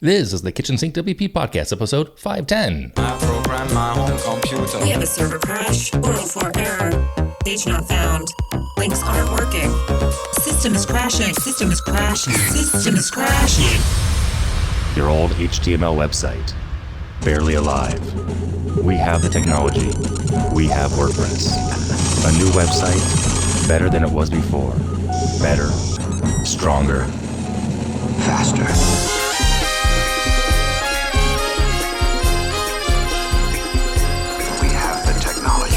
This is the KitchensinkWP Podcast, episode 510. I program my home computer. We have a server crash, 404 error, page not found, links aren't working, system is crashing, system is crashing, system is crashing. Your old HTML website, barely alive. We have the technology. We have WordPress. A new website, better than it was before. Better, stronger, faster. We have the technology.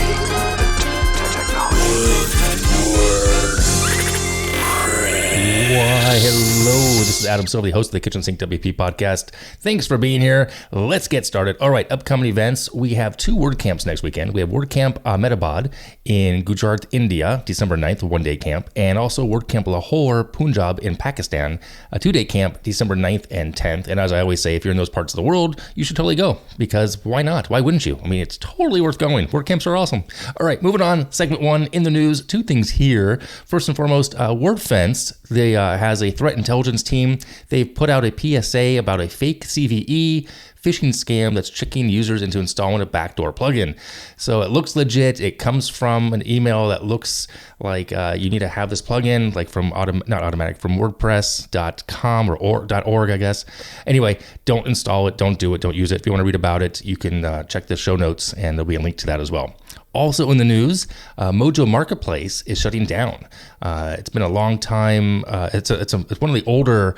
Why, hello. This is Adam Silva, the host of the Kitchen Sink WP podcast. Thanks for being here. Let's get started. All right, upcoming events. We have two WordCamps next weekend. We have WordCamp Ahmedabad in Gujarat, India, December 9th, a one-day camp, and also WordCamp Lahore, Punjab in Pakistan, a two-day camp, December 9th and 10th. And as I always say, if you're in those parts of the world, you should totally go, because why not? Why wouldn't you? I mean, it's totally worth going. WordCamps are awesome. All right, moving on. Segment one in the news. Two things here. First and foremost, WordFence. They has a threat intelligence team. They've put out a PSA about a fake CVE phishing scam that's tricking users into installing a backdoor plugin. So it looks legit. It comes from an email that looks like you need to have this plugin, like from from WordPress.com or .org, I guess. Anyway, don't install it. Don't do it. Don't use it. If you want to read about it, you can check the show notes, and there'll be a link to that as well. Also in the news, Mojo Marketplace is shutting down. It's been a long time. It's one of the older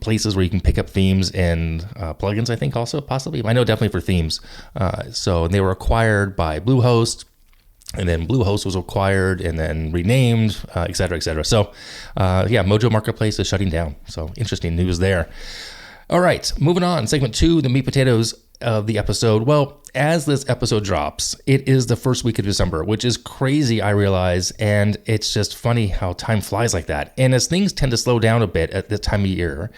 places where you can pick up themes and plugins, I think, also possibly. I know definitely for themes. So they were acquired by Bluehost, and then Bluehost was acquired and then renamed, et cetera, et cetera. So Mojo Marketplace is shutting down. So interesting news there. All right, moving on. Segment two, the meat potatoes of the episode. Well, as this episode drops, it is the first week of December, which is crazy, I realize, and it's just funny how time flies like that. And as things tend to slow down a bit at this time of year,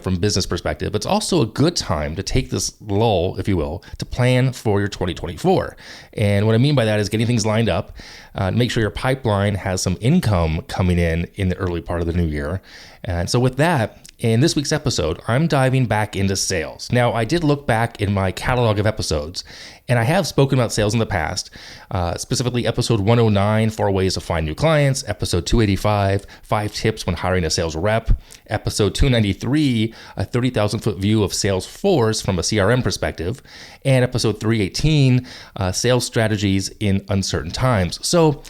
from a business perspective, it's also a good time to take this lull, if you will, to plan for your 2024. And what I mean by that is getting things lined up, to make sure your pipeline has some income coming in the early part of the new year. And so with that, in this week's episode, I'm diving back into sales. Now, I did look back in my catalog of episodes, and I have spoken about sales in the past, specifically episode 109, 4 ways to find new clients, episode 285, 5 tips when hiring a sales rep, episode 293, a 30,000-foot view of Salesforce from a CRM perspective, and episode 318, sales strategies in uncertain times. So,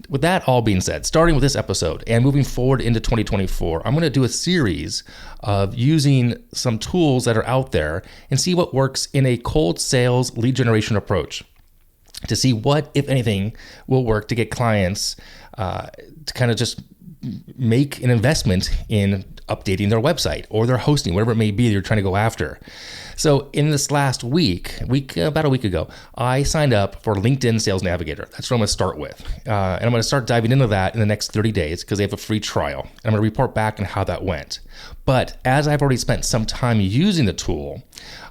with that all being said, starting with this episode and moving forward into 2024, I'm going to do a series of using some tools that are out there and see what works in a cold sales lead generation approach to see what, if anything, will work to get clients to kind of just make an investment in updating their website or their hosting, whatever it may be that you're trying to go after. So in this last week, about a week ago, I signed up for LinkedIn Sales Navigator. That's what I'm going to start with. And I'm going to start diving into that in the next 30 days because they have a free trial. And I'm going to report back on how that went. But as I've already spent some time using the tool,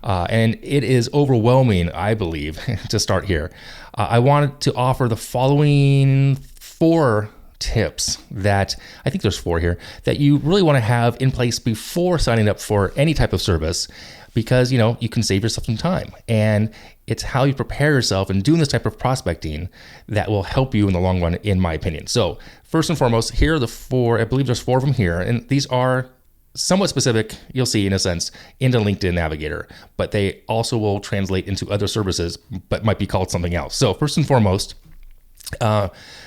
and it is overwhelming, I believe, to start here, I wanted to offer the following 4 tips that I think there's 4 here that you really want to have in place before signing up for any type of service, because you can save yourself some time, and it's how you prepare yourself and doing this type of prospecting that will help you in the long run, in my opinion. So first and foremost, here are the 4. I believe there's 4 of them here, and these are somewhat specific, you'll see in a sense, into LinkedIn Navigator, but they also will translate into other services, but might be called something else. So first and foremost,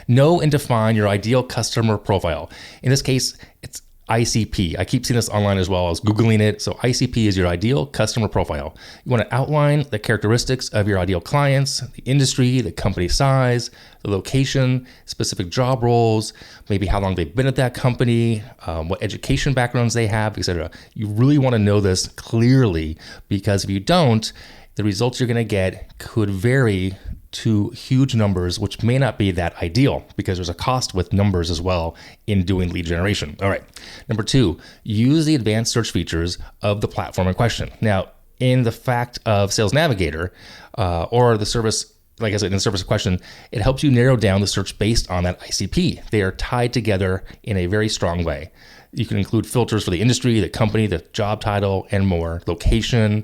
know and define your ideal customer profile. In this case, it's ICP. I keep seeing this online as well. I was Googling it. So ICP is your ideal customer profile. You want to outline the characteristics of your ideal clients, the industry, the company size, the location, specific job roles, maybe how long they've been at that company, what education backgrounds they have, etc. You really want to know this clearly, because if you don't, the results you're going to get could vary to huge numbers, which may not be that ideal because there's a cost with numbers as well in doing lead generation. All right. Number 2, use the advanced search features of the platform in question. Now, in the fact of Sales Navigator or the service, like I said, in the service of question, it helps you narrow down the search based on that ICP. They are tied together in a very strong way. You can include filters for the industry, the company, the job title, and more, location,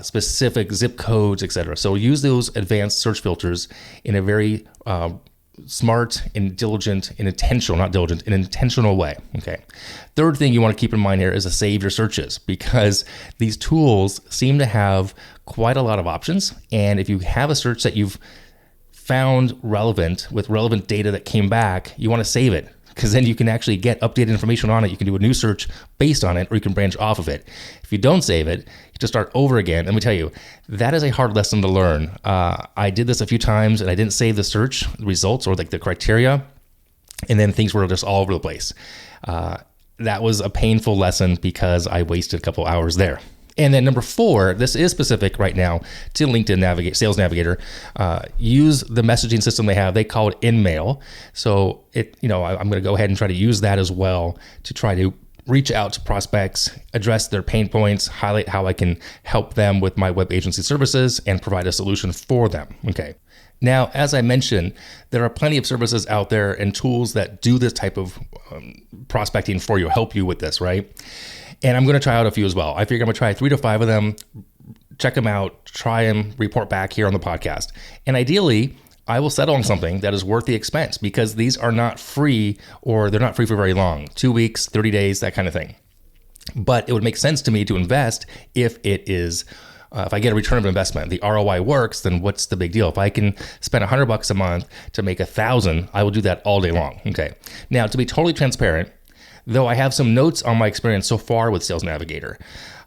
specific zip codes, etc. So use those advanced search filters in a very smart and diligent and intentional, not diligent, an intentional way. Okay. Third thing you want to keep in mind here is to save your searches, because these tools seem to have quite a lot of options. And if you have a search that you've found relevant with relevant data that came back, you want to save it, because then you can actually get updated information on it. You can do a new search based on it, or you can branch off of it. If you don't save it, you just start over again. Let me tell you, that is a hard lesson to learn. I did this a few times and I didn't save the search results or like the criteria, and then things were just all over the place. That was a painful lesson because I wasted a couple hours there. And then number 4, this is specific right now to LinkedIn Sales Navigator. Use the messaging system they have. They call it InMail. So I'm going to go ahead and try to use that as well to try to reach out to prospects, address their pain points, highlight how I can help them with my web agency services, and provide a solution for them. Okay. Now, as I mentioned, there are plenty of services out there and tools that do this type of prospecting for you, help you with this, right? And I'm going to try out a few as well. I figure I'm going to try 3 to 5 of them, check them out, try them, report back here on the podcast. And ideally, I will settle on something that is worth the expense, because these are not free, or they're not free for very long, 2 weeks, 30 days, that kind of thing. But it would make sense to me to invest if it is, if I get a return of investment, the ROI works, then what's the big deal? If I can spend $100 a month to make $1,000, I will do that all day long. Okay. Now, to be totally transparent, though I have some notes on my experience so far with Sales Navigator,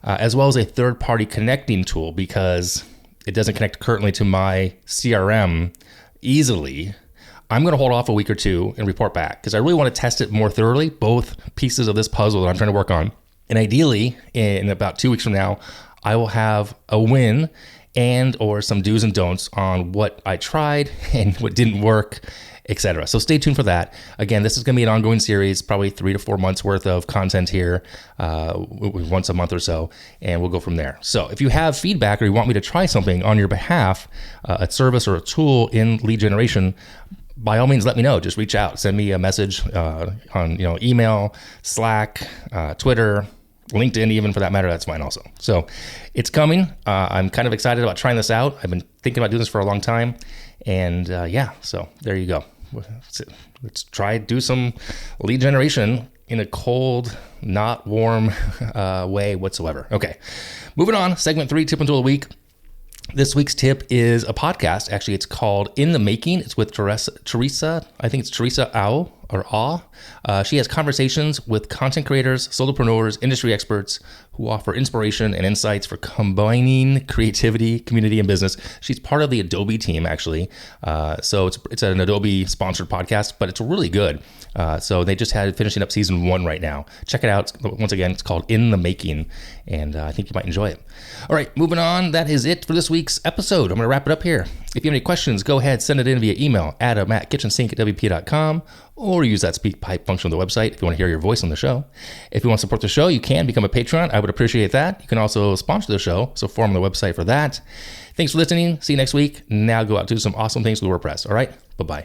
as well as a third-party connecting tool, because it doesn't connect currently to my CRM easily, I'm going to hold off a week or two and report back, because I really want to test it more thoroughly, both pieces of this puzzle that I'm trying to work on. And ideally, in about 2 weeks from now, I will have a win and or some do's and don'ts on what I tried and what didn't work, etc. So stay tuned for that. Again, this is going to be an ongoing series, probably 3 to 4 months worth of content here, once a month or so, and we'll go from there. So if you have feedback or you want me to try something on your behalf, a service or a tool in lead generation, by all means, let me know. Just reach out, send me a message on email, Slack, Twitter, LinkedIn, even for that matter. That's fine also. So it's coming. I'm kind of excited about trying this out. I've been thinking about doing this for a long time, and so there you go. Let's try do some lead generation in a cold, not warm way whatsoever. Okay, moving on. Segment 3, tip and tool of the week. This week's tip is a podcast. Actually, it's called In the Making. It's with Teresa. I think it's Teresa Au or Aw. She has conversations with content creators, solopreneurs, industry experts who offer inspiration and insights for combining creativity, community, and business. She's part of the Adobe team, actually. So it's an Adobe sponsored podcast, but it's really good. So they just had finishing up season 1 right now. Check it out. Once again, it's called In the Making, and I think you might enjoy it. All right, moving on. That is it for this week's episode. I'm going to wrap it up here. If you have any questions, go ahead, send it in via email, adam@KitchensinkWP.com, or use that speak pipe function on the website if you want to hear your voice on the show. If you want to support the show, you can become a patron. I would appreciate that. You can also sponsor the show, so form on the website for that. Thanks for listening. See you next week. Now go out and do some awesome things with WordPress. All right, bye-bye.